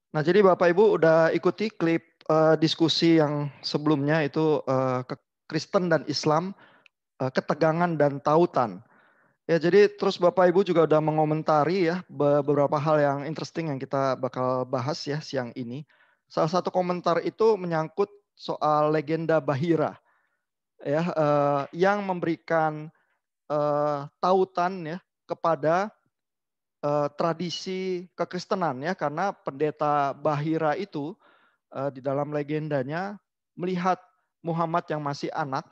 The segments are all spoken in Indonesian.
Nah, jadi Bapak Ibu udah ikuti klip diskusi yang sebelumnya itu Kristen dan Islam, ketegangan dan tautan. Ya, jadi terus Bapak Ibu juga udah mengomentari ya beberapa hal yang interesting yang kita bakal bahas ya siang ini. Salah satu komentar itu menyangkut soal legenda Bahira ya, yang memberikan tautan ya kepada tradisi kekristenan ya, karena pendeta Bahira itu di dalam legendanya melihat Muhammad yang masih anak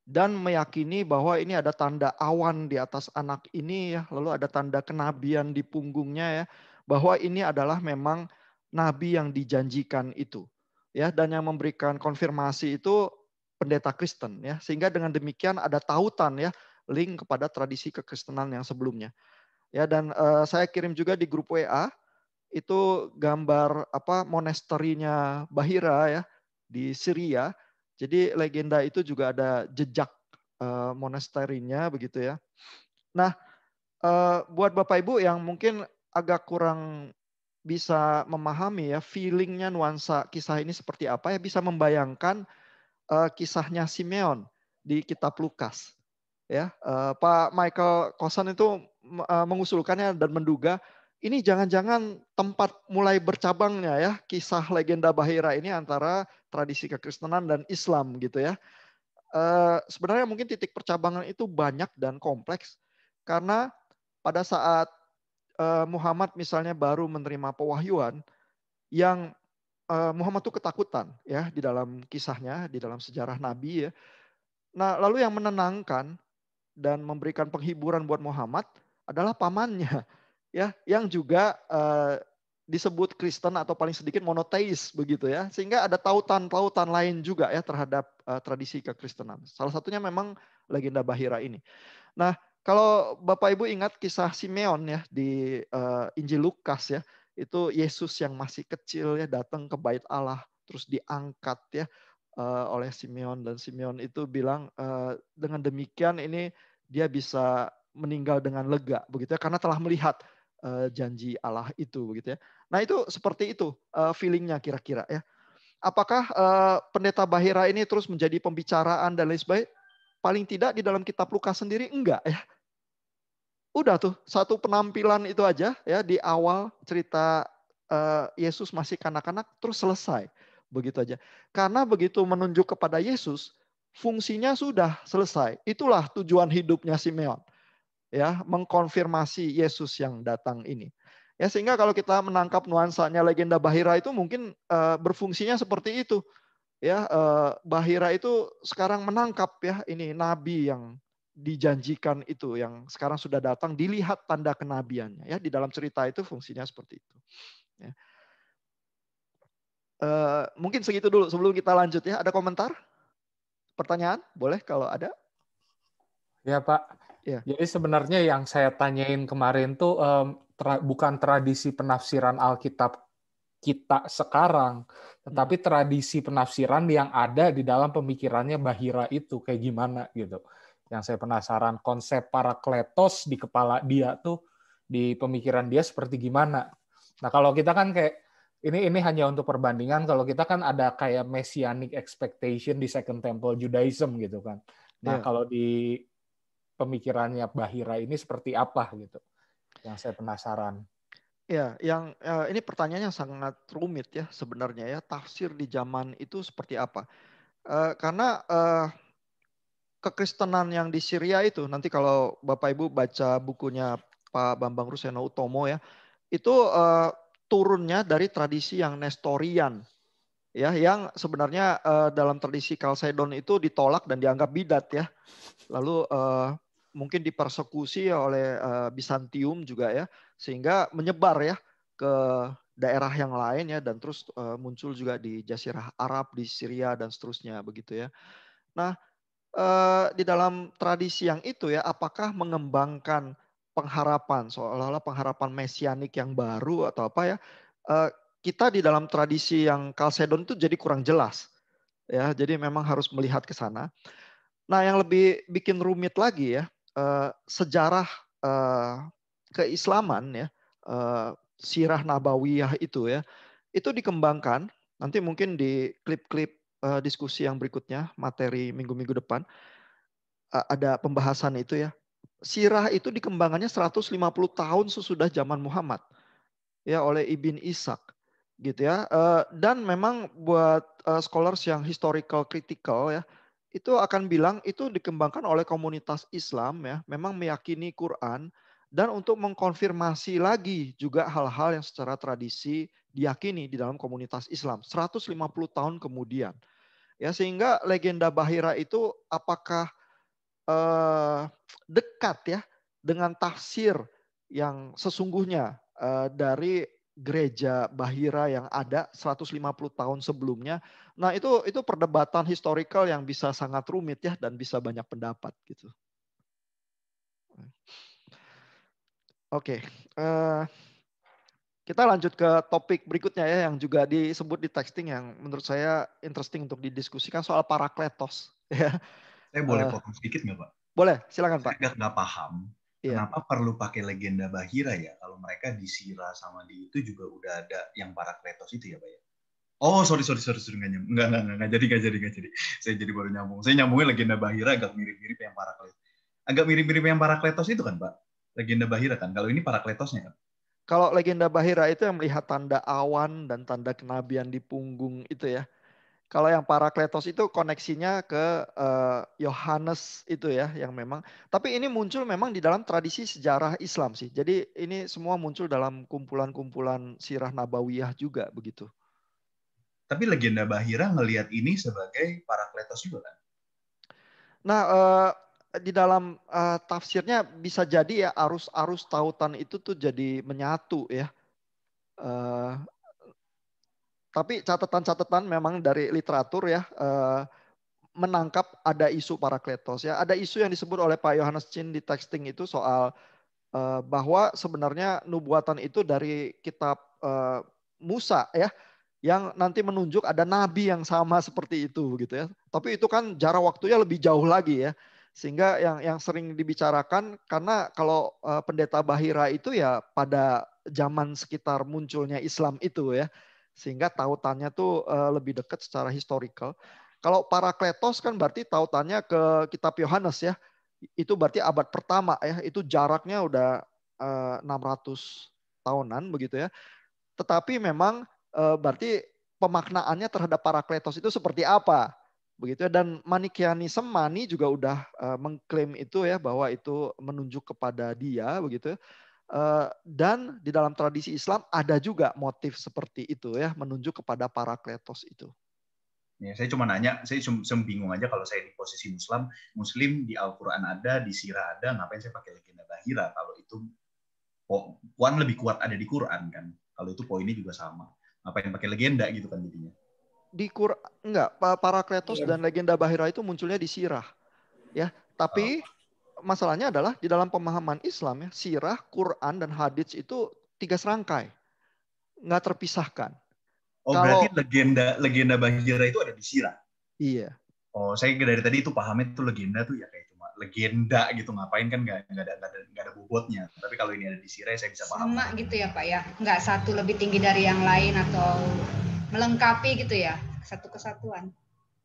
dan meyakini bahwa ini ada tanda awan di atas anak ini ya, lalu ada tanda kenabian di punggungnya ya, bahwa ini adalah memang nabi yang dijanjikan itu. Ya, dan yang memberikan konfirmasi itu pendeta Kristen ya. Sehingga dengan demikian ada tautan ya, link kepada tradisi kekristenan yang sebelumnya. Ya, dan saya kirim juga di grup WA itu gambar apa monasterinya Bahira ya di Syria. Jadi legenda itu juga ada jejak monasterinya begitu ya. Nah, buat Bapak Ibu yang mungkin agak kurang bisa memahami ya feelingnya nuansa kisah ini seperti apa ya, bisa membayangkan kisahnya Simeon di kitab Lukas. Ya, Pak Michael Kosan itu mengusulkannya dan menduga ini jangan-jangan tempat mulai bercabangnya ya kisah legenda Bahira ini antara tradisi kekristenan dan Islam gitu ya. Sebenarnya mungkin titik percabangan itu banyak dan kompleks karena pada saat Muhammad misalnya baru menerima pewahyuan yang Muhammad itu ketakutan ya di dalam kisahnya, di dalam sejarah Nabi ya. Nah, lalu yang menenangkan dan memberikan penghiburan buat Muhammad adalah pamannya ya, yang juga disebut Kristen atau paling sedikit monoteis begitu ya, sehingga ada tautan-tautan lain juga ya terhadap tradisi kekristenan. Salah satunya memang legenda Bahira ini. Nah, kalau Bapak Ibu ingat kisah Simeon ya di Injil Lukas ya, itu Yesus yang masih kecil ya datang ke bait Allah terus diangkat ya oleh Simeon, dan Simeon itu bilang dengan demikian ini dia bisa meninggal dengan lega begitu ya, karena telah melihat janji Allah itu begitu ya. Nah, itu seperti itu feelingnya kira-kira ya. Apakah pendeta Bahira ini terus menjadi pembicaraan dan lain sebagainya? Paling tidak di dalam kitab Lukas sendiri enggak ya. Udah tuh satu penampilan itu aja ya di awal cerita Yesus masih kanak-kanak terus selesai. Begitu aja. Karena begitu menunjuk kepada Yesus, fungsinya sudah selesai. Itulah tujuan hidupnya Simeon. Ya, mengkonfirmasi Yesus yang datang ini. Ya, sehingga kalau kita menangkap nuansanya legenda Bahira itu mungkin berfungsinya seperti itu. Ya, Bahira itu sekarang menangkap ya ini nabi yang dijanjikan itu yang sekarang sudah datang, dilihat tanda kenabiannya ya, di dalam cerita itu fungsinya seperti itu ya. Mungkin segitu dulu sebelum kita lanjut ya. Ada komentar, pertanyaan, boleh kalau ada Ya Pak, ya. jadi sebenarnya yang saya tanyain kemarin tuh bukan tradisi penafsiran Alkitab kita sekarang, tetapi tradisi penafsiran yang ada di dalam pemikirannya Bahira itu kayak gimana gitu. Yang saya penasaran konsep parakletos di kepala dia tuh di pemikiran dia seperti gimana. Nah, kalau kita kan kayak ini hanya untuk perbandingan, kalau kita kan ada kayak messianic expectation di Second Temple Judaism gitu kan. Nah, Ya. kalau di pemikirannya Bahira ini seperti apa gitu. Yang saya penasaran. Ya, yang ini pertanyaannya sangat rumit ya sebenarnya ya, tafsir di zaman itu seperti apa? Karena kekristenan yang di Syria itu, nanti kalau Bapak Ibu baca bukunya Pak Bambang Ruseno Utomo ya, itu turunnya dari tradisi yang Nestorian ya, yang sebenarnya dalam tradisi Kalsedon itu ditolak dan dianggap bidat ya. Lalu mungkin dipersekusi oleh Bizantium juga ya, sehingga menyebar ya ke daerah yang lain ya, dan terus muncul juga di Jazirah Arab, di Syria dan seterusnya begitu ya. Nah, di dalam tradisi yang itu ya, apakah mengembangkan pengharapan seolah-olah pengharapan mesianik yang baru atau apa ya? Kita di dalam tradisi yang Kalsedon itu jadi kurang jelas ya. Jadi memang harus melihat ke sana. Nah, yang lebih bikin rumit lagi ya, sejarah keislaman ya, sirah nabawiyah itu ya, itu dikembangkan, nanti mungkin di klip-klip diskusi yang berikutnya, materi minggu-minggu depan, ada pembahasan itu ya. Sirah itu dikembangkannya 150 tahun sesudah zaman Muhammad ya oleh Ibn Ishaq gitu ya. Dan memang buat scholars yang historical critical ya, itu akan bilang itu dikembangkan oleh komunitas Islam ya, memang meyakini Quran dan untuk mengkonfirmasi lagi juga hal-hal yang secara tradisi diyakini di dalam komunitas Islam 150 tahun kemudian. Ya sehingga legenda Bahira itu apakah dekat ya dengan tafsir yang sesungguhnya dari gereja Bahira yang ada 150 tahun sebelumnya. Nah, itu perdebatan historical yang bisa sangat rumit ya dan bisa banyak pendapat gitu. Oke, kita lanjut ke topik berikutnya ya yang juga disebut di texting yang menurut saya interesting untuk didiskusikan soal Parakletos ya. Saya boleh potong sedikit nggak, Pak? Boleh, silakan Pak. Saya nggak paham Iya. kenapa perlu pakai legenda Bahira ya kalau mereka di Sira sama di itu juga udah ada yang Parakletos itu ya, Pak ya? Oh, sorry, nggak jadi. Saya jadi baru nyambung. Saya nyambungin legenda Bahira agak mirip-mirip yang Parakletos. Agak mirip-mirip yang Parakletos itu kan, Pak? Legenda Bahira kan. Kalau ini Parakletosnya kan. Kalau legenda Bahira itu yang melihat tanda awan dan tanda kenabian di punggung itu ya. Kalau yang Parakletos itu koneksinya ke Yohanes itu ya yang memang. Tapi ini muncul memang di dalam tradisi sejarah Islam sih. Jadi ini semua muncul dalam kumpulan-kumpulan sirah nabawiyah juga begitu. Tapi legenda Bahira ngelihat ini sebagai Parakletos juga kan? Nah, di dalam tafsirnya bisa jadi ya arus-arus tautan itu tuh jadi menyatu ya. Tapi catatan-catatan memang dari literatur ya menangkap ada isu Parakletos ya. Ada isu yang disebut oleh Pak Yohanes Chin di texting itu soal bahwa sebenarnya nubuatan itu dari kitab Musa ya yang nanti menunjuk ada nabi yang sama seperti itu gitu ya. Tapi itu kan jarak waktunya lebih jauh lagi ya. Sehingga yang sering dibicarakan karena kalau pendeta Bahira itu ya pada zaman sekitar munculnya Islam itu ya. Sehingga tautannya tuh lebih dekat secara historical. Kalau Parakletos kan berarti tautannya ke kitab Yohanes ya. Itu berarti abad pertama ya. Itu jaraknya udah 600 tahunan begitu ya. Tetapi memang berarti pemaknaannya terhadap Parakletos itu seperti apa? Begitu ya. Dan Manikianisme Mani juga udah mengklaim itu ya bahwa itu menunjuk kepada dia begitu ya. Dan di dalam tradisi Islam ada juga motif seperti itu ya, menunjuk kepada Parakletos itu. Ya, saya cuma nanya, saya bingung aja kalau saya di posisi Muslim di Al-Quran ada, di Sirah ada, ngapain saya pakai legenda Bahira kalau itu poin lebih kuat ada di Quran kan? Kalau itu poinnya juga sama, ngapain pakai legenda gitu kan jadinya? Di Quran enggak, Parakletos dan legenda Bahira itu munculnya di Sirah ya, tapi masalahnya adalah di dalam pemahaman Islam ya, sirah, Quran, dan hadits itu 3 serangkai. Nggak terpisahkan. Oh, Kalau berarti legenda Bahira itu ada di sirah? Iya. Oh, saya dari tadi itu pahamnya itu legenda tuh ya kayak cuma legenda gitu. Ngapain kan nggak ada bobotnya. Tapi kalau ini ada di sirah saya bisa paham. Sama gitu ya Pak ya? Nggak satu lebih tinggi dari yang lain atau melengkapi gitu ya? Satu kesatuan.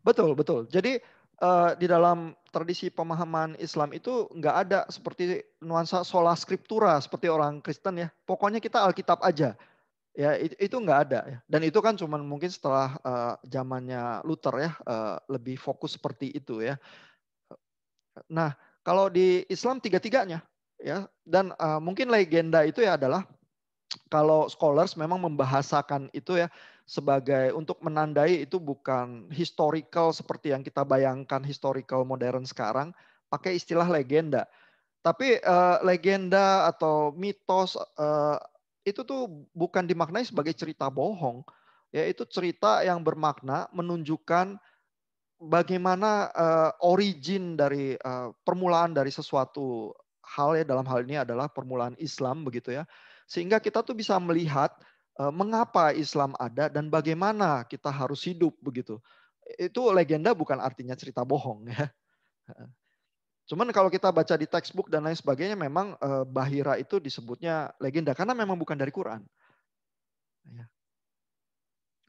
Betul. Jadi di dalam tradisi pemahaman Islam itu nggak ada seperti nuansa sola scriptura seperti orang Kristen ya. Pokoknya kita Alkitab aja. Ya itu nggak ada ya. Dan itu kan cuman mungkin setelah zamannya Luther ya lebih fokus seperti itu ya. Nah kalau di Islam tiga-tiganya ya. Dan mungkin legenda itu ya adalah kalau scholars memang membahasakan itu ya sebagai untuk menandai itu bukan historical seperti yang kita bayangkan historical modern sekarang, pakai istilah legenda. Tapi legenda atau mitos itu tuh bukan dimaknai sebagai cerita bohong, ya itu cerita yang bermakna menunjukkan bagaimana origin dari permulaan dari sesuatu hal ya, dalam hal ini adalah permulaan Islam begitu ya. Sehingga kita tuh bisa melihat mengapa Islam ada dan bagaimana kita harus hidup begitu. Itu legenda bukan artinya cerita bohong ya. Cuman kalau kita baca di textbook dan lain sebagainya memang Bahira itu disebutnya legenda karena memang bukan dari Quran. Ya.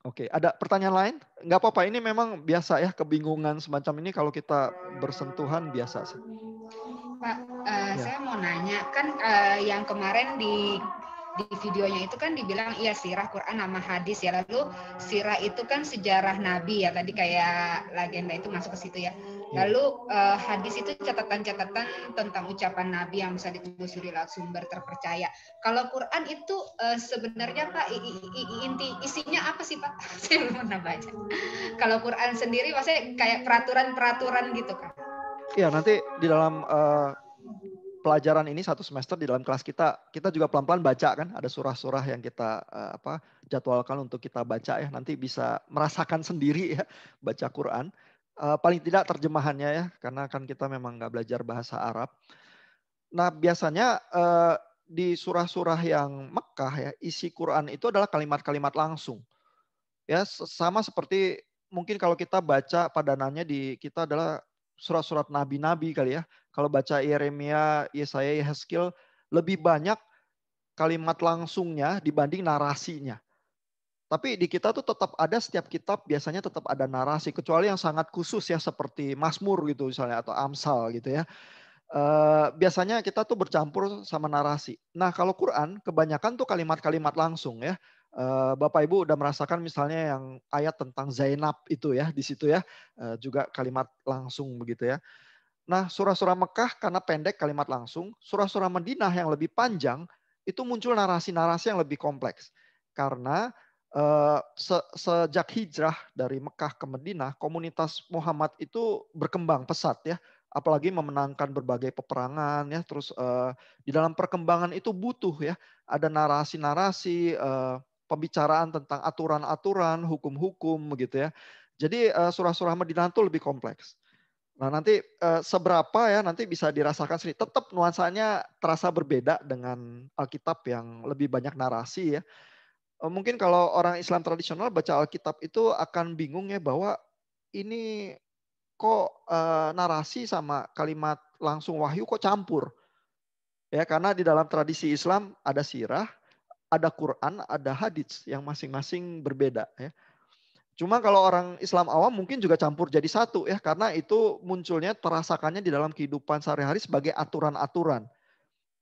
Oke, ada pertanyaan lain? Nggak apa-apa, ini memang biasa ya, kebingungan semacam ini kalau kita bersentuhan biasa sih. Pak, Ya. saya mau nanya, kan yang kemarin di videonya itu kan dibilang iya sirah Quran sama hadis ya. Lalu sirah itu kan sejarah Nabi ya, tadi kayak legenda itu masuk ke situ ya. Lalu hadis itu catatan-catatan tentang ucapan Nabi yang bisa ditelusuri lewat sumber terpercaya. Kalau Quran itu sebenarnya Pak inti isinya apa sih Pak? Saya belum pernah baca. Kalau Quran sendiri maksudnya kayak peraturan-peraturan gitu kan? Iya, nanti di dalam pelajaran ini satu semester di dalam kelas kita juga pelan-pelan baca kan, ada surah-surah yang kita jadwalkan untuk kita baca ya, nanti bisa merasakan sendiri ya baca Quran. Paling tidak terjemahannya ya, karena kan kita memang nggak belajar bahasa Arab. Nah biasanya di surah-surah yang Mekkah ya, isi Quran itu adalah kalimat-kalimat langsung. Ya sama seperti mungkin kalau kita baca padanannya di kita adalah surat-surat nabi-nabi kali ya. Kalau baca Yeremia, Yesaya, Yehezkiel lebih banyak kalimat langsungnya dibanding narasinya. Tapi di kita tuh tetap ada, setiap kitab biasanya tetap ada narasi, kecuali yang sangat khusus ya seperti Mazmur gitu misalnya atau Amsal gitu ya. Biasanya kita tuh bercampur sama narasi. Nah kalau Quran kebanyakan tuh kalimat-kalimat langsung ya. Bapak Ibu udah merasakan misalnya yang ayat tentang Zainab itu ya di situ ya, juga kalimat langsung begitu ya. Nah surah-surah Mekah karena pendek kalimat langsung, surah-surah Madinah yang lebih panjang itu muncul narasi-narasi yang lebih kompleks. Karena sejak hijrah dari Mekah ke Madinah, komunitas Muhammad itu berkembang pesat ya. Apalagi memenangkan berbagai peperangan ya, terus di dalam perkembangan itu butuh ya ada narasi-narasi, pembicaraan tentang aturan-aturan, hukum-hukum begitu ya. Jadi surah-surah Madinah itu lebih kompleks. Nah nanti seberapa ya nanti bisa dirasakan sendiri. Tetap nuansanya terasa berbeda dengan Alkitab yang lebih banyak narasi ya. Mungkin kalau orang Islam tradisional baca Alkitab itu akan bingung ya bahwa ini kok narasi sama kalimat langsung wahyu kok campur. Ya karena di dalam tradisi Islam ada sirah, ada Quran, ada hadits yang masing-masing berbeda ya. Cuma kalau orang Islam awam mungkin juga campur jadi satu ya, karena itu munculnya terasakannya di dalam kehidupan sehari-hari sebagai aturan-aturan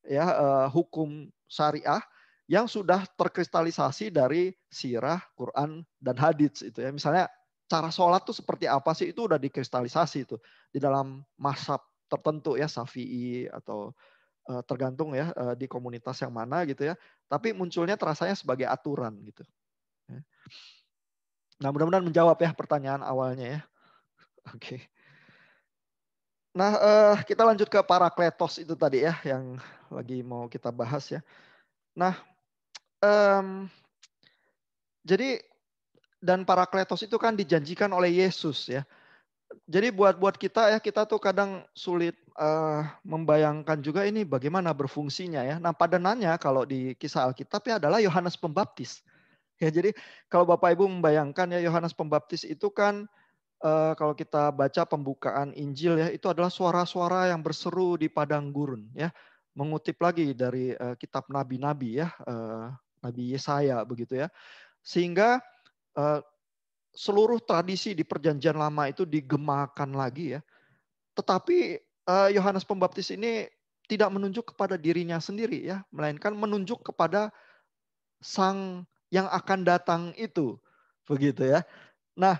ya, hukum syariah yang sudah terkristalisasi dari sirah, Quran dan hadits itu ya. Misalnya cara sholat tuh seperti apa sih, itu udah dikristalisasi itu di dalam mazhab tertentu ya, Syafi'i atau tergantung ya di komunitas yang mana gitu ya. Tapi munculnya terasanya sebagai aturan gitu. Nah mudah-mudahan menjawab ya pertanyaan awalnya ya. Oke. Nah kita lanjut ke Parakletos itu tadi ya yang lagi mau kita bahas ya. Nah jadi dan Parakletos itu kan dijanjikan oleh Yesus ya. Jadi buat kita ya, kita tuh kadang sulit membayangkan juga ini bagaimana berfungsinya ya. Nah padanannya kalau di kisah Alkitab ya adalah Yohanes Pembaptis. Ya jadi kalau Bapak Ibu membayangkan ya, Yohanes Pembaptis itu kan kalau kita baca pembukaan Injil ya, itu adalah suara-suara yang berseru di padang gurun ya. Mengutip lagi dari kitab nabi-nabi ya, Nabi Yesaya begitu ya. Sehingga seluruh tradisi di Perjanjian Lama itu digemakan lagi ya. Tetapi Yohanes Pembaptis ini tidak menunjuk kepada dirinya sendiri ya, melainkan menunjuk kepada Sang yang akan datang itu, begitu ya. Nah,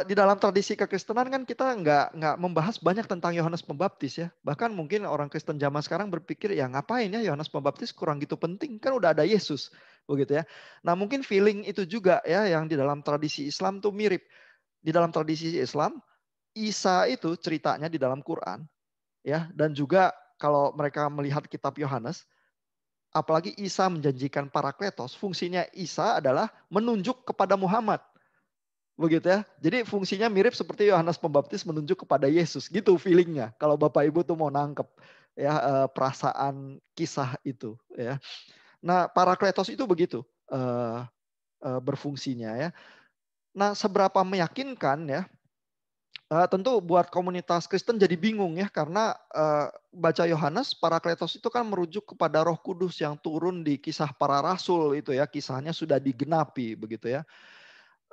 di dalam tradisi kekristenan kan kita nggak membahas banyak tentang Yohanes Pembaptis ya. Bahkan mungkin orang Kristen zaman sekarang berpikir ya ngapain ya Yohanes Pembaptis, kurang gitu penting, kan udah ada Yesus, begitu ya. Nah mungkin feeling itu juga ya yang di dalam tradisi Islam tuh mirip. Di dalam tradisi Islam, Isa itu ceritanya di dalam Quran ya, dan juga kalau mereka melihat kitab Yohanes, apalagi Isa menjanjikan Parakletos, fungsinya Isa adalah menunjuk kepada Muhammad. Begitu ya. Jadi fungsinya mirip seperti Yohanes Pembaptis menunjuk kepada Yesus. Gitu feelingnya. Kalau Bapak Ibu tuh mau nangkep ya perasaan kisah itu ya. Nah, Parakletos itu begitu berfungsinya ya. Nah, seberapa meyakinkan ya, tentu buat komunitas Kristen jadi bingung ya, karena baca Yohanes, Parakletos itu kan merujuk kepada Roh Kudus yang turun di kisah para rasul itu ya, kisahnya sudah digenapi begitu ya.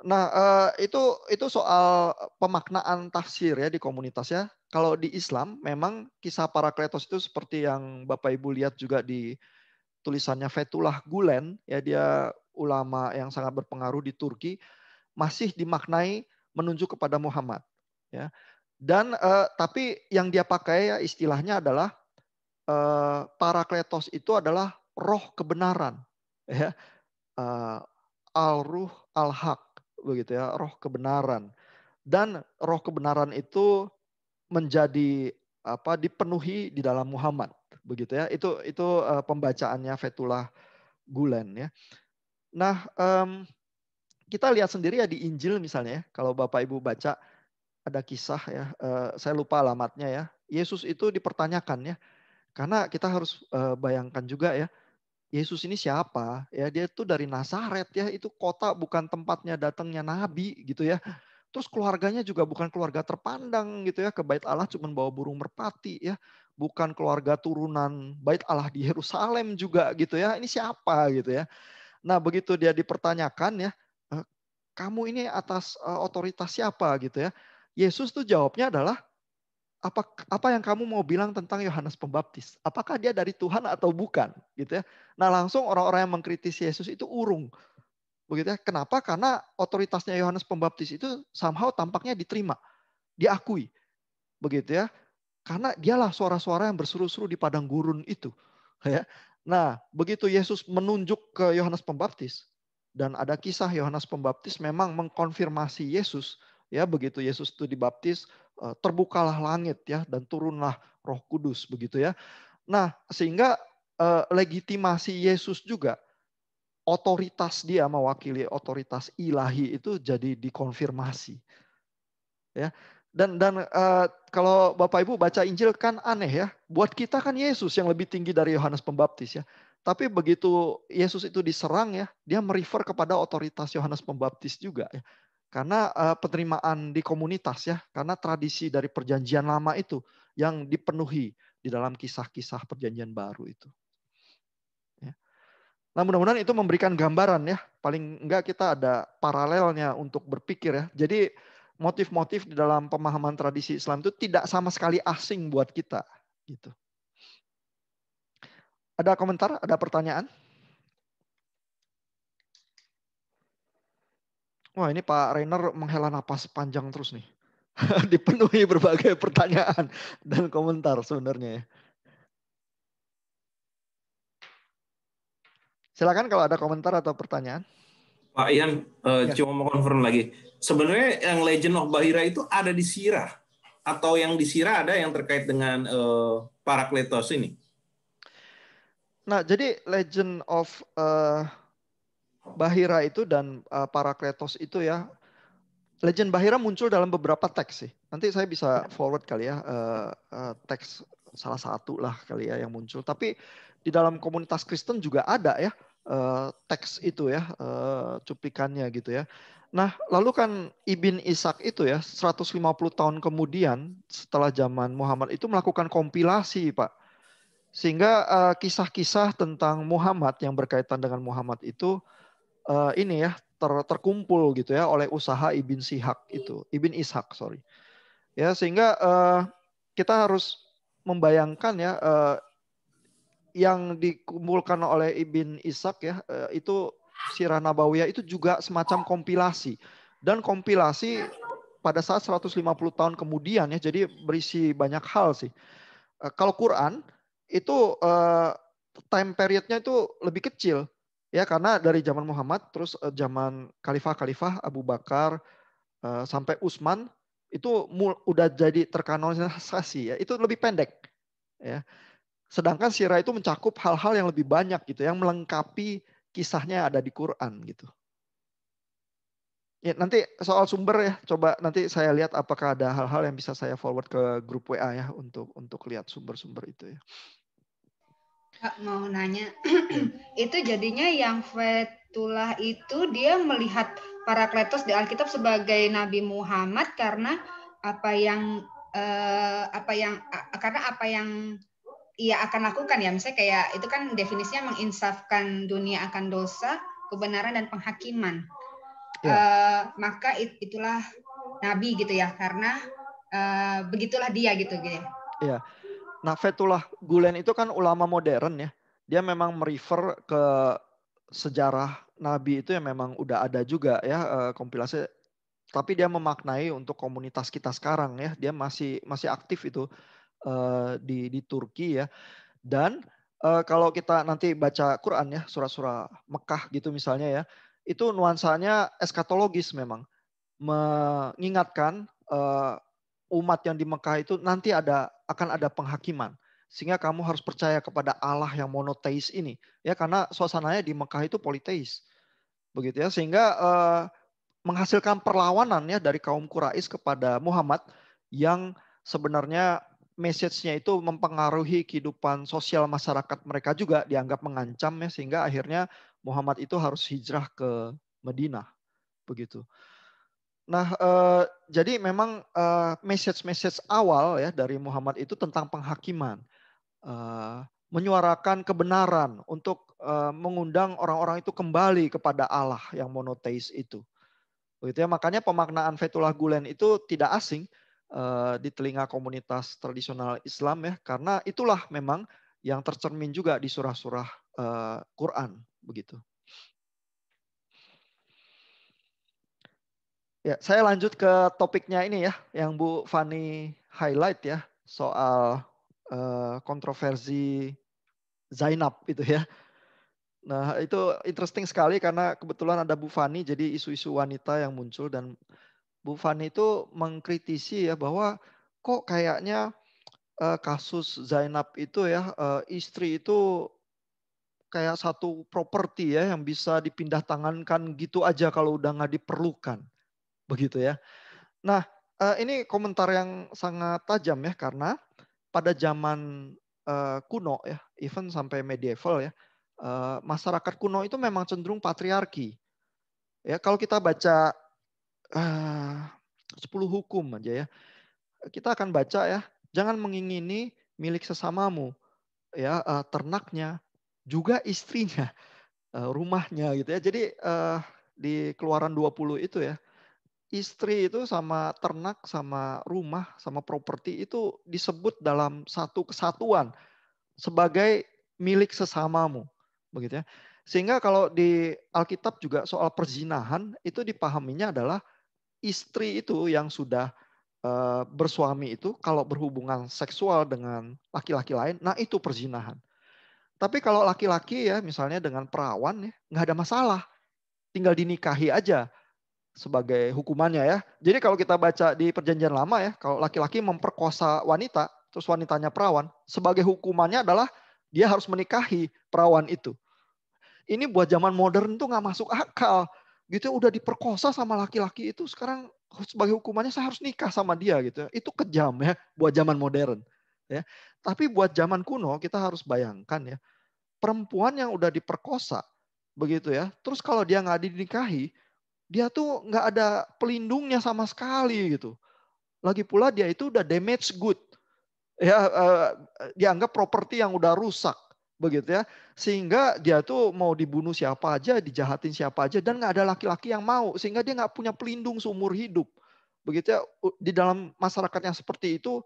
Nah, itu soal pemaknaan tafsir ya di komunitas ya. Kalau di Islam memang kisah Parakletos itu seperti yang Bapak Ibu lihat juga di tulisannya Fethullah Gulen ya, dia ulama yang sangat berpengaruh di Turki, masih dimaknai menunjuk kepada Muhammad ya. Dan tapi yang dia pakai ya istilahnya adalah Parakletos itu adalah roh kebenaran ya. Al-Ruh Al-Haq begitu ya, roh kebenaran. Dan roh kebenaran itu menjadi dipenuhi di dalam Muhammad begitu ya. Itu pembacaannya Fethullah Gulen ya. Nah, kita lihat sendiri ya di Injil misalnya ya, kalau Bapak Ibu baca ada kisah ya, saya lupa alamatnya ya. Yesus itu dipertanyakan ya, karena kita harus bayangkan juga ya, Yesus ini siapa? Ya, dia tuh dari Nazaret ya, itu kota bukan tempatnya datangnya nabi gitu ya. Terus keluarganya juga bukan keluarga terpandang gitu ya, ke Bait Allah cuma bawa burung merpati ya. Bukan keluarga turunan Bait Allah di Yerusalem juga gitu ya. Ini siapa gitu ya. Nah, begitu dia dipertanyakan ya, kamu ini atas otoritas siapa gitu ya. Yesus tuh jawabnya adalah, apa yang kamu mau bilang tentang Yohanes Pembaptis? Apakah dia dari Tuhan atau bukan? Gitu ya. Nah, langsung orang-orang yang mengkritisi Yesus itu urung. Begitu ya. Kenapa? Karena otoritasnya Yohanes Pembaptis itu somehow tampaknya diterima, diakui. Begitu ya. Karena dialah suara-suara yang berseru-seru di padang gurun itu. Ya. Nah, begitu Yesus menunjuk ke Yohanes Pembaptis, dan ada kisah Yohanes Pembaptis memang mengkonfirmasi Yesus. Ya, begitu Yesus itu dibaptis, terbukalah langit ya, dan turunlah Roh Kudus begitu ya. Nah, sehingga legitimasi Yesus juga, otoritas dia mewakili otoritas ilahi itu jadi dikonfirmasi. Ya. Dan kalau Bapak Ibu baca Injil kan aneh ya. Buat kita kan Yesus yang lebih tinggi dari Yohanes Pembaptis ya. Tapi begitu Yesus itu diserang ya, dia merefer kepada otoritas Yohanes Pembaptis juga ya. Karena penerimaan di komunitas ya, karena tradisi dari perjanjian lama itu yang dipenuhi di dalam kisah-kisah perjanjian baru itu. Ya. Nah, mudah-mudahan itu memberikan gambaran ya. Paling enggak kita ada paralelnya untuk berpikir ya. Jadi motif-motif di dalam pemahaman tradisi Islam itu tidak sama sekali asing buat kita gitu. Ada komentar, ada pertanyaan? Wah, ini Pak Rainer menghela napas panjang terus nih. Dipenuhi berbagai pertanyaan dan komentar sebenarnya ya. Silakan kalau ada komentar atau pertanyaan. Pak Ian, cuma mau confirm lagi. Sebenarnya yang Legend of Bahira itu ada di Sirah? Atau yang di Sirah ada yang terkait dengan Parakletos ini? Nah, jadi Legend of Bahira itu dan Parakletos itu ya, Legend Bahira muncul dalam beberapa teks sih. Nanti saya bisa forward kali ya, teks salah satu lah kali ya yang muncul. Tapi di dalam komunitas Kristen juga ada ya teks itu ya, cuplikannya gitu ya. Nah, lalu kan Ibn Ishaq itu ya 150 tahun kemudian setelah zaman Muhammad itu melakukan kompilasi, Pak. Sehingga kisah-kisah tentang Muhammad yang berkaitan dengan Muhammad itu ini ya terkumpul gitu ya oleh usaha Ibn Ishaq sorry. Ya, sehingga kita harus membayangkan ya yang dikumpulkan oleh Ibn Ishaq ya itu Sirah Nabawiyah itu juga semacam kompilasi, dan kompilasi pada saat 150 tahun kemudian ya, jadi berisi banyak hal sih. Kalau Quran itu time periodnya itu lebih kecil ya, karena dari zaman Muhammad terus zaman khalifah Abu Bakar sampai Utsman itu udah jadi terkanonisasi ya, itu lebih pendek ya. Sedangkan sirah itu mencakup hal-hal yang lebih banyak gitu, yang melengkapi kisahnya ada di Quran gitu. Ya, nanti soal sumber ya, coba nanti saya lihat apakah ada hal-hal yang bisa saya forward ke grup WA ya untuk lihat sumber-sumber itu ya. Kak, mau nanya, itu jadinya yang Fethullah itu dia melihat Parakletos di Alkitab sebagai Nabi Muhammad karena apa yang ia akan lakukan ya, misalnya kayak itu kan definisinya menginsafkan dunia akan dosa, kebenaran dan penghakiman. maka itulah nabi gitu ya, karena begitulah dia gitu. Iya. Nah, Fethullah Gulen itu kan ulama modern ya. Dia memang merefer ke sejarah nabi itu yang memang udah ada juga ya, kompilasi. Tapi dia memaknai untuk komunitas kita sekarang ya. Dia masih aktif itu di Turki ya. Dan kalau kita nanti baca Quran ya, surah-surah Mekah gitu misalnya ya, itu nuansanya eskatologis memang. Mengingatkan umat yang di Mekah itu nanti akan ada penghakiman. Sehingga kamu harus percaya kepada Allah yang monoteis ini. Ya, karena suasananya di Mekah itu politeis. Begitu ya, sehingga menghasilkan perlawanan ya dari kaum Quraisy kepada Muhammad yang sebenarnya message-nya itu mempengaruhi kehidupan sosial masyarakat mereka juga, dianggap mengancam ya, sehingga akhirnya Muhammad itu harus hijrah ke Madinah begitu. Nah, jadi memang message awal ya dari Muhammad itu tentang penghakiman, menyuarakan kebenaran untuk mengundang orang-orang itu kembali kepada Allah yang monoteis itu. Begitu ya, makanya pemaknaan Fethullah Gulen itu tidak asing di telinga komunitas tradisional Islam ya, karena itulah memang yang tercermin juga di surah-surah Quran begitu. Ya, saya lanjut ke topiknya ini ya, yang Bu Fani highlight ya, soal kontroversi Zainab itu ya. Nah, itu interesting sekali karena kebetulan ada Bu Fani, jadi isu-isu wanita yang muncul, dan Bu Fani itu mengkritisi ya bahwa kok kayaknya kasus Zainab itu ya, istri itu kayak satu properti ya yang bisa dipindah tangankan gitu aja kalau udah nggak diperlukan, begitu ya. Nah, ini komentar yang sangat tajam ya, karena pada zaman kuno ya, even sampai medieval ya, masyarakat kuno itu memang cenderung patriarki. Ya, kalau kita baca 10 hukum aja ya, kita akan baca ya, jangan mengingini milik sesamamu, ya, ternaknya, juga istrinya, rumahnya gitu ya. Jadi di Keluaran 20 itu ya, istri itu sama ternak, sama rumah, sama properti itu disebut dalam satu kesatuan sebagai milik sesamamu, begitu ya. Sehingga kalau di Alkitab juga soal perzinahan itu dipahaminya adalah istri itu yang sudah bersuami itu kalau berhubungan seksual dengan laki-laki lain, nah itu perzinahan. Tapi kalau laki-laki ya misalnya dengan perawan ya nggak ada masalah, tinggal dinikahi aja sebagai hukumannya ya. Jadi kalau kita baca di Perjanjian Lama ya, kalau laki-laki memperkosa wanita, terus wanitanya perawan, sebagai hukumannya adalah dia harus menikahi perawan itu. Ini buat zaman modern tuh nggak masuk akal. Gitu udah diperkosa sama laki-laki itu, sekarang sebagai hukumannya saya harus nikah sama dia gitu. Itu kejam ya buat zaman modern. Ya. Tapi buat zaman kuno kita harus bayangkan ya, perempuan yang udah diperkosa begitu ya. Terus kalau dia nggak dinikahi, dia tuh nggak ada pelindungnya sama sekali gitu. Lagi pula dia itu udah damage good, ya, dianggap properti yang udah rusak begitu ya, sehingga dia tuh mau dibunuh siapa aja, dijahatin siapa aja, dan nggak ada laki-laki yang mau, sehingga dia nggak punya pelindung seumur hidup begitu ya. Di dalam masyarakat yang seperti itu,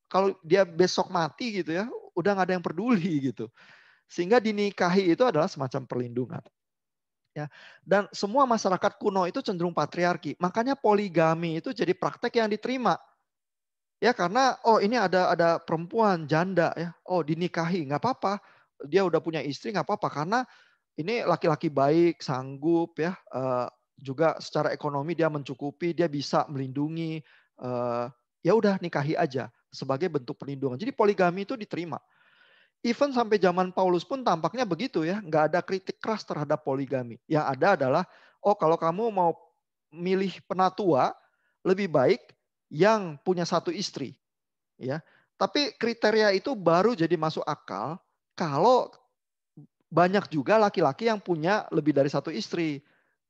kalau dia besok mati gitu ya, udah nggak ada yang peduli gitu, sehingga dinikahi itu adalah semacam perlindungan. Ya, dan semua masyarakat kuno itu cenderung patriarki. Makanya poligami itu jadi praktek yang diterima. Ya, karena oh ini ada perempuan janda ya. Oh dinikahi nggak apa-apa. Dia udah punya istri nggak apa-apa karena ini laki-laki baik, sanggup ya. Juga secara ekonomi dia mencukupi, dia bisa melindungi. Ya udah nikahi aja sebagai bentuk perlindungan. Jadi poligami itu diterima. Even sampai zaman Paulus pun tampaknya begitu ya, nggak ada kritik keras terhadap poligami. Yang ada adalah, oh kalau kamu mau milih penatua, lebih baik yang punya satu istri. Ya, tapi kriteria itu baru jadi masuk akal kalau banyak juga laki-laki yang punya lebih dari satu istri.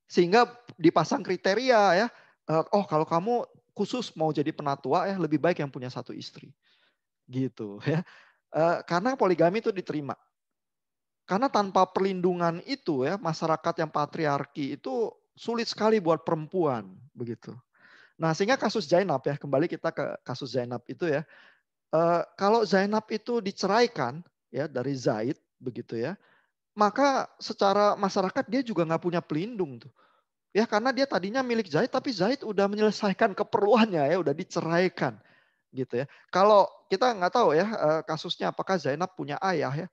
Sehingga dipasang kriteria ya, oh kalau kamu khusus mau jadi penatua ya, lebih baik yang punya satu istri. Gitu ya. Karena poligami itu diterima. Karena tanpa perlindungan itu ya, masyarakat yang patriarki itu sulit sekali buat perempuan begitu. Nah, sehingga kasus Zainab ya, kembali kita ke kasus Zainab itu ya. Kalau Zainab itu diceraikan ya dari Zaid begitu ya, maka secara masyarakat dia juga nggak punya pelindung tuh. Ya karena dia tadinya milik Zaid, tapi Zaid udah menyelesaikan keperluannya ya, udah diceraikan gitu ya. Kalau kita nggak tahu ya kasusnya apakah Zainab punya ayah ya.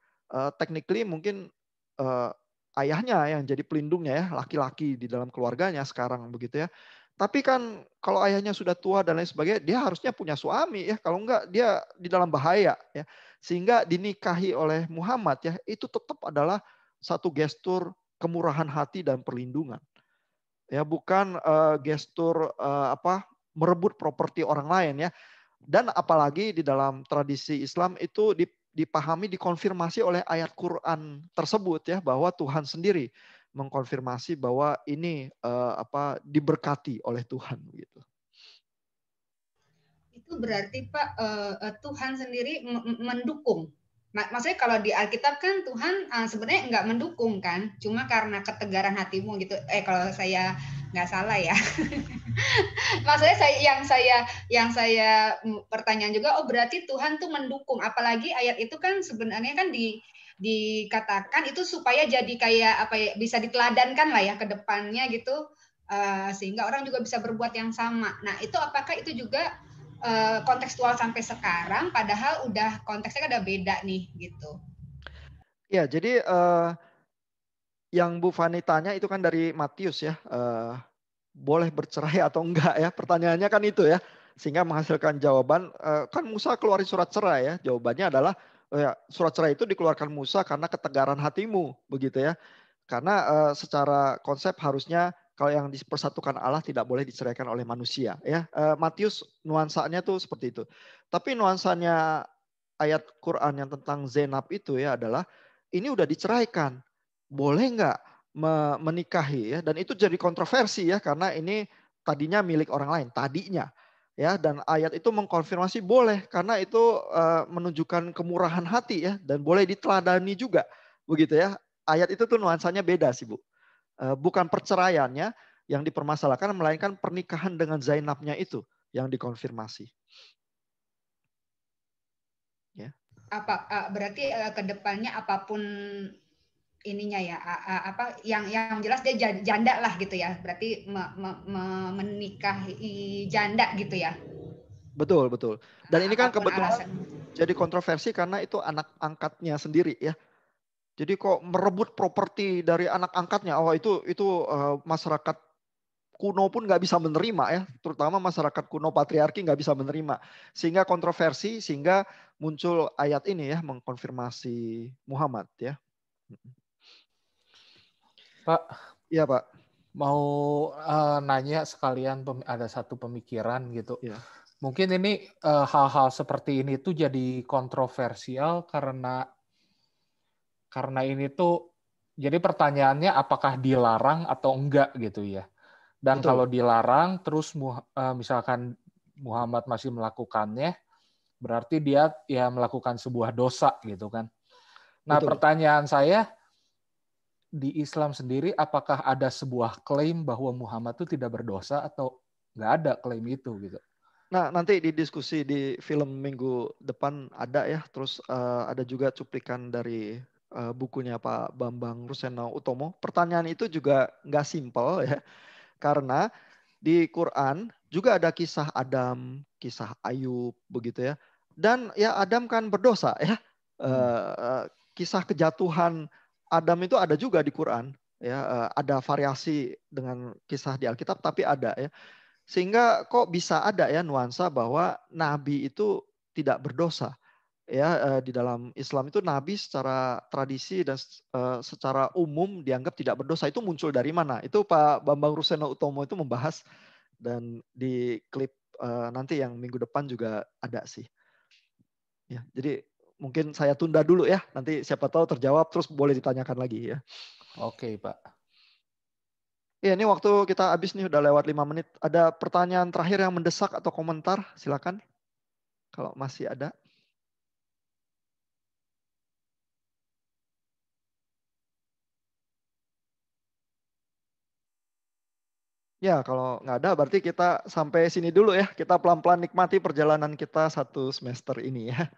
Technically mungkin eh, ayahnya yang jadi pelindungnya ya, laki-laki di dalam keluarganya sekarang begitu ya. Tapi kan kalau ayahnya sudah tua dan lain sebagainya, dia harusnya punya suami ya. Kalau enggak dia di dalam bahaya ya. Sehingga dinikahi oleh Muhammad ya, itu tetap adalah satu gestur kemurahan hati dan perlindungan. Ya, bukan gestur merebut properti orang lain ya. Dan apalagi di dalam tradisi Islam itu dipahami, dikonfirmasi oleh ayat Quran tersebut ya, bahwa Tuhan sendiri mengkonfirmasi bahwa ini diberkati oleh Tuhan gitu. Itu berarti Pak Tuhan sendiri mendukung. Maksudnya kalau di Alkitab kan Tuhan sebenarnya nggak mendukung kan, cuma karena ketegaran hatimu gitu. Kalau saya nggak salah ya. Maksudnya yang saya pertanyaan juga, oh berarti Tuhan tuh mendukung. Apalagi ayat itu kan sebenarnya kan dikatakan itu supaya jadi kayak apa ya, bisa diteladankan lah ya ke depannya gitu, sehingga orang juga bisa berbuat yang sama. Nah itu apakah itu juga kontekstual sampai sekarang, padahal udah konteksnya kan udah beda nih gitu. Ya, jadi yang Bu Fani tanya itu kan dari Matius ya, boleh bercerai atau enggak ya? Pertanyaannya kan itu ya, sehingga menghasilkan jawaban. Kan Musa keluarin surat cerai ya, jawabannya adalah surat cerai itu dikeluarkan Musa karena ketegaran hatimu, begitu ya. Karena secara konsep harusnya kalau yang dipersatukan Allah tidak boleh diceraikan oleh manusia ya. Matius nuansanya tuh seperti itu. Tapi nuansanya ayat Quran yang tentang Zainab itu ya adalah ini udah diceraikan. Boleh nggak menikahi ya? Dan itu jadi kontroversi ya karena ini tadinya milik orang lain, tadinya ya, dan ayat itu mengkonfirmasi boleh karena itu menunjukkan kemurahan hati ya, dan boleh diteladani juga begitu ya. Ayat itu tuh nuansanya beda sih Bu. Bukan perceraiannya yang dipermasalahkan, melainkan pernikahan dengan Zainabnya itu yang dikonfirmasi. Ya. Berarti kedepannya apapun ininya ya, yang jelas dia janda lah gitu ya. Berarti menikahi janda gitu ya. Betul, betul. Dan ini kan kebetulan alasan. Jadi kontroversi karena itu anak angkatnya sendiri ya. Jadi kok merebut properti dari anak angkatnya? Oh itu masyarakat kuno pun nggak bisa menerima ya, terutama masyarakat kuno patriarki nggak bisa menerima, sehingga kontroversi, sehingga muncul ayat ini ya mengkonfirmasi Muhammad ya. Pak. Iya Pak. Mau nanya sekalian, ada satu pemikiran gitu. Ya. Mungkin ini hal-hal seperti ini tuh jadi kontroversial karena ini tuh jadi pertanyaannya apakah dilarang atau enggak gitu ya. Dan Betul. kalau dilarang terus misalkan Muhammad masih melakukannya, berarti dia ya melakukan sebuah dosa gitu kan. Nah, Betul. pertanyaan saya, di Islam sendiri apakah ada sebuah klaim bahwa Muhammad itu tidak berdosa atau nggak ada klaim itu gitu? Nah, nanti di diskusi di film minggu depan ada ya, terus ada juga cuplikan dari bukunya Pak Bambang Ruseno Utomo. Pertanyaan itu juga nggak simpel ya, karena di Quran juga ada kisah Adam, kisah Ayub begitu ya. Dan ya Adam kan berdosa ya. Kisah kejatuhan Adam itu ada juga di Quran ya. Ada variasi dengan kisah di Alkitab tapi ada ya. Sehingga kok bisa ada ya nuansa bahwa nabi itu tidak berdosa. Ya, di dalam Islam itu nabi secara tradisi dan secara umum dianggap tidak berdosa. Itu muncul dari mana? Itu Pak Bambang Ruseno Utomo itu membahas, dan di klip nanti yang minggu depan juga ada sih. Ya, jadi mungkin saya tunda dulu ya. Nanti siapa tahu terjawab terus boleh ditanyakan lagi ya. Oke, Pak. Ya, ini waktu kita habis nih, udah lewat 5 menit. Ada pertanyaan terakhir yang mendesak atau komentar? Silakan. Kalau masih ada. Ya, kalau nggak ada berarti kita sampai sini dulu ya. Kita pelan-pelan nikmati perjalanan kita 1 semester ini ya.